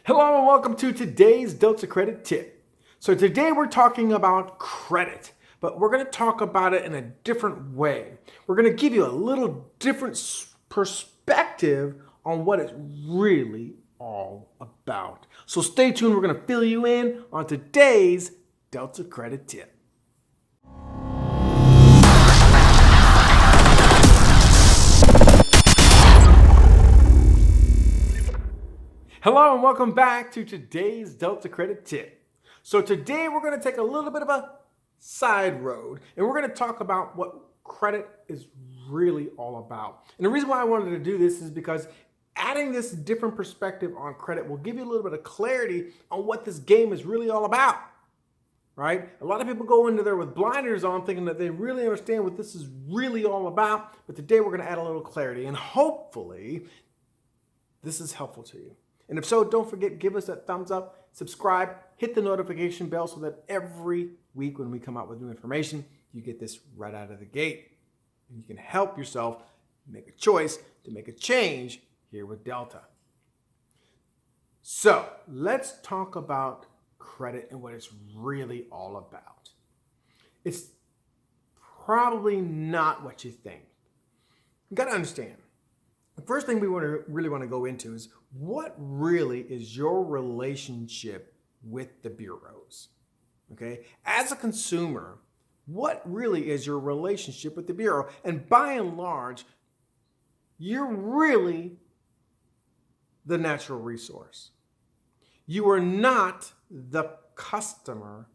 Hello and welcome to today's Delta Credit Tip. So today we're talking about credit, but we're going to talk about it in a different way. We're going to give you a little different perspective on what it's really all about. So stay tuned, we're going to fill you in on today's Delta Credit Tip. Hello and welcome back to today's Delta Credit Tip. So today we're going to take a little bit of a side road and we're going to talk about what credit is really all about. And the reason why I wanted to do this is because adding this different perspective on credit will give you a little bit of clarity on what this game is really all about. Right? A lot of people go into there with blinders on thinking that they really understand what this is really all about, but today we're going to add a little clarity and hopefully this is helpful to you. And if so, don't forget, give us that thumbs up, subscribe, hit the notification bell so that every week when we come out with new information, you get this right out of the gate. And you can help yourself make a choice to make a change here with Delta. So let's talk about credit and what it's really all about. It's probably not what you think. You got to understand. The first thing we really want to go into is what really is your relationship with the bureaus? Okay, as a consumer, what really is your relationship with the bureau? And by and large, you're really the natural resource. You are not the customer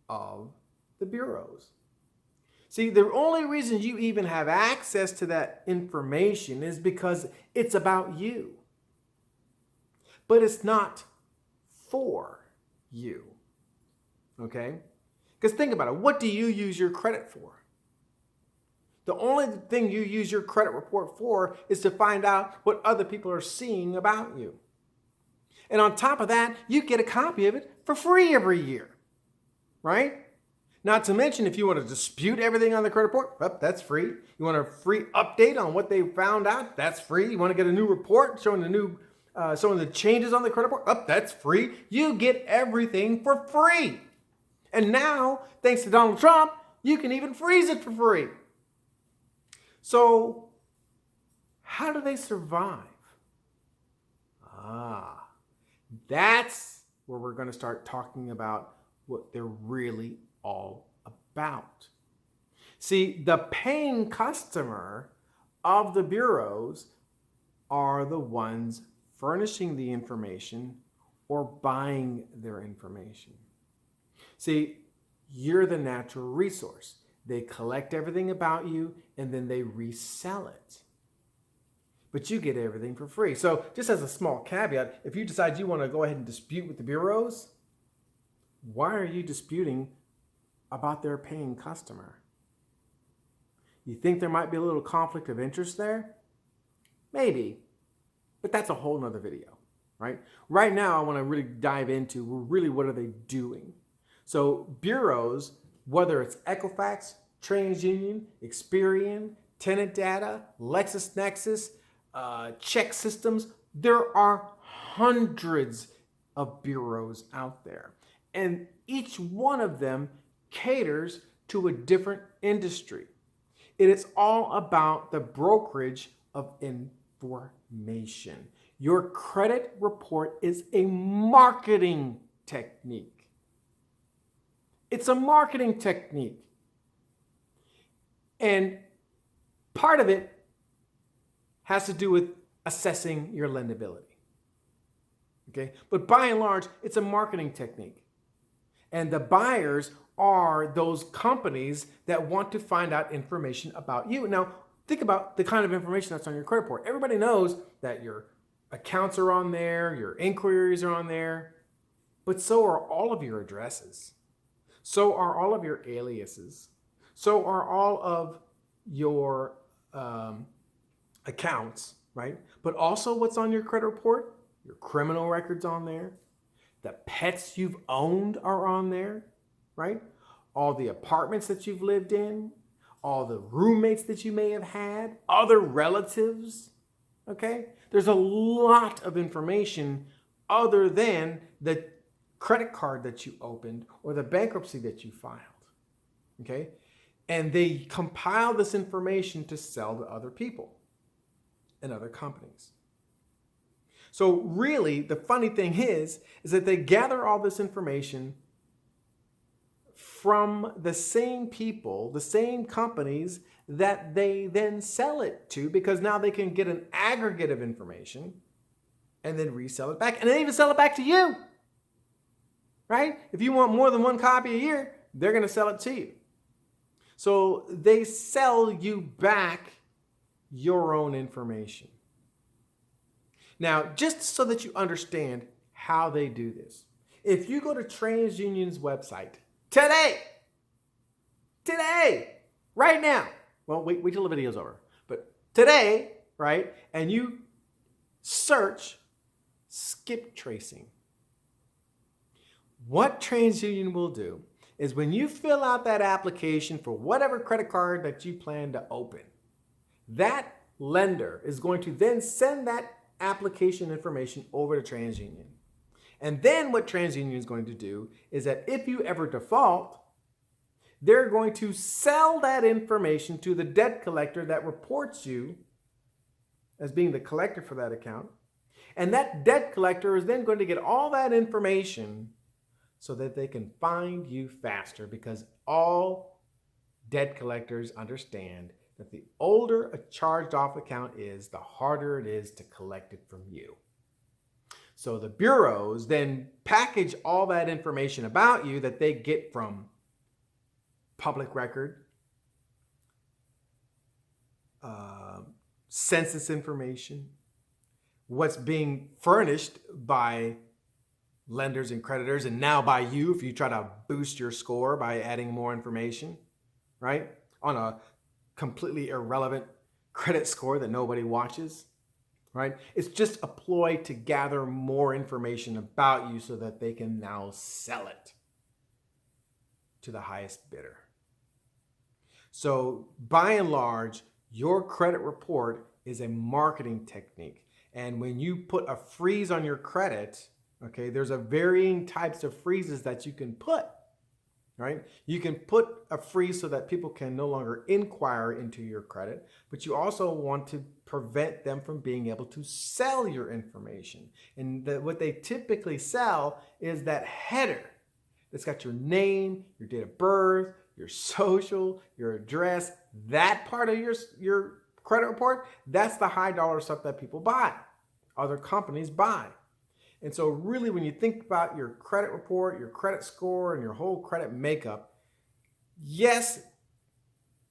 of the bureaus. See, the only reason you even have access to that information is because it's about you. But it's not for you. Okay? Because think about it. What do you use your credit for? The only thing you use your credit report for is to find out what other people are seeing about you. And on top of that, you get a copy of it for free every year. Right? Not to mention, if you want to dispute everything on the credit report, well, that's free. You want a free update on what they found out, that's free. You want to get a new report showing the changes on the credit report, oh, that's free. You get everything for free. And now, thanks to Donald Trump, you can even freeze it for free. So, how do they survive? That's where we're going to start talking about what they're really all about. See, the paying customer of the bureaus are the ones furnishing the information or buying their information. See, you're the natural resource. They collect everything about you and then they resell it. But you get everything for free. So just as a small caveat, if you decide you want to go ahead and dispute with the bureaus, why are you disputing about their paying customer? You think there might be a little conflict of interest there? Maybe, but that's a whole nother video, right? Right now, I want to really dive into what are they doing? So bureaus, whether it's Equifax, TransUnion, Experian, Tenant Data, LexisNexis, Check Systems, there are hundreds of bureaus out there. And each one of them caters to a different industry. It is all about the brokerage of information. Your credit report is a marketing technique. It's a marketing technique. And part of it has to do with assessing your lendability. Okay? But by and large, it's a marketing technique. And the buyers are those companies that want to find out information about you. Now, think about the kind of information that's on your credit report. Everybody knows that your accounts are on there, your inquiries are on there, but so are all of your addresses. So are all of your aliases. So are all of your accounts, right? But also what's on your credit report? Your criminal records on there. The pets you've owned are on there, right? All the apartments that you've lived in, all the roommates that you may have had, other relatives, okay? There's a lot of information other than the credit card that you opened or the bankruptcy that you filed. Okay? And they compile this information to sell to other people and other companies. So really, the funny thing is that they gather all this information from the same people, the same companies that they then sell it to, because now they can get an aggregate of information and then resell it back, and then even sell it back to you, right? If you want more than one copy a year, they're going to sell it to you. So they sell you back your own information. Now, just so that you understand how they do this, if you go to TransUnion's website today, right now, well, wait till the video's over, but today, right, and you search skip tracing, what TransUnion will do is when you fill out that application for whatever credit card that you plan to open, that lender is going to then send that application information over to TransUnion. And then what TransUnion is going to do is that if you ever default, they're going to sell that information to the debt collector that reports you as being the collector for that account. And that debt collector is then going to get all that information so that they can find you faster, because all debt collectors understand that the older a charged off account is, the harder it is to collect it from you. So the bureaus then package all that information about you that they get from public record, census information, what's being furnished by lenders and creditors, and now by you if you try to boost your score by adding more information, right? On a completely irrelevant credit score that nobody watches, right? It's just a ploy to gather more information about you so that they can now sell it to the highest bidder. So by and large, your credit report is a marketing technique. And when you put a freeze on your credit, okay, there's a varying types of freezes that you can put, right? You can put a freeze so that people can no longer inquire into your credit, but you also want to prevent them from being able to sell your information. And what they typically sell is that header that's got your name, your date of birth, your social, your address. That part of your credit report, that's the high dollar stuff that people buy, other companies buy. And so really, when you think about your credit report, your credit score, and your whole credit makeup, yes,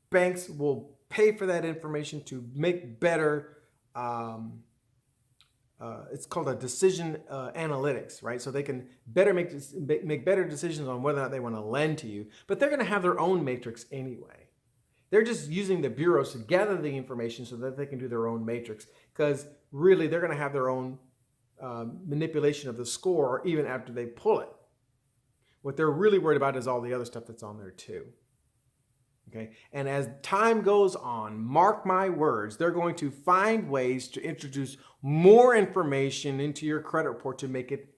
banks will pay for that information to make better, it's called a decision analytics, right? So they can better make better decisions on whether or not they want to lend to you, but they're going to have their own matrix anyway. They're just using the bureaus to gather the information so that they can do their own matrix, because really they're going to have their own manipulation of the score even after they pull it. What they're really worried about is all the other stuff that's on there too. Okay, and as time goes on, mark my words, they're going to find ways to introduce more information into your credit report to make it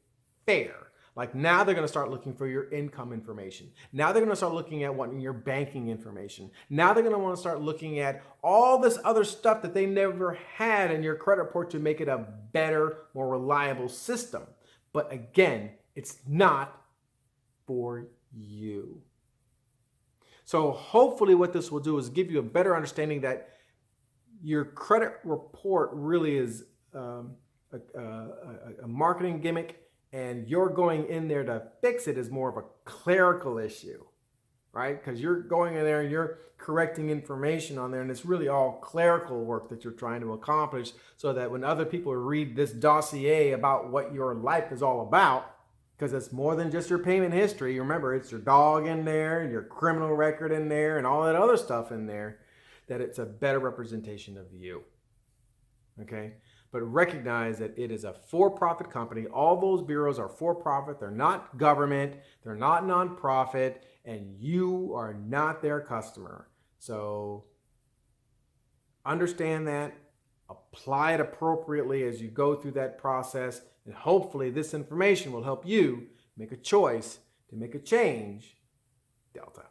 fair. Like now they're going to start looking for your income information. Now they're going to start looking at wanting your banking information. Now they're going to want to start looking at all this other stuff that they never had in your credit report to make it a better, more reliable system. But again, it's not for you. So hopefully what this will do is give you a better understanding that your credit report really is a marketing gimmick, and you're going in there to fix it is more of a clerical issue, right? Because you're going in there and you're correcting information on there, and it's really all clerical work that you're trying to accomplish, so that when other people read this dossier about what your life is all about, because it's more than just your payment history. Remember, it's your dog in there, your criminal record in there, and all that other stuff in there, that it's a better representation of you, okay? But recognize that it is a for-profit company. All those bureaus are for-profit. They're not government. They're not nonprofit. And you are not their customer. So understand that. Apply it appropriately as you go through that process. And hopefully this information will help you make a choice to make a change, Delta.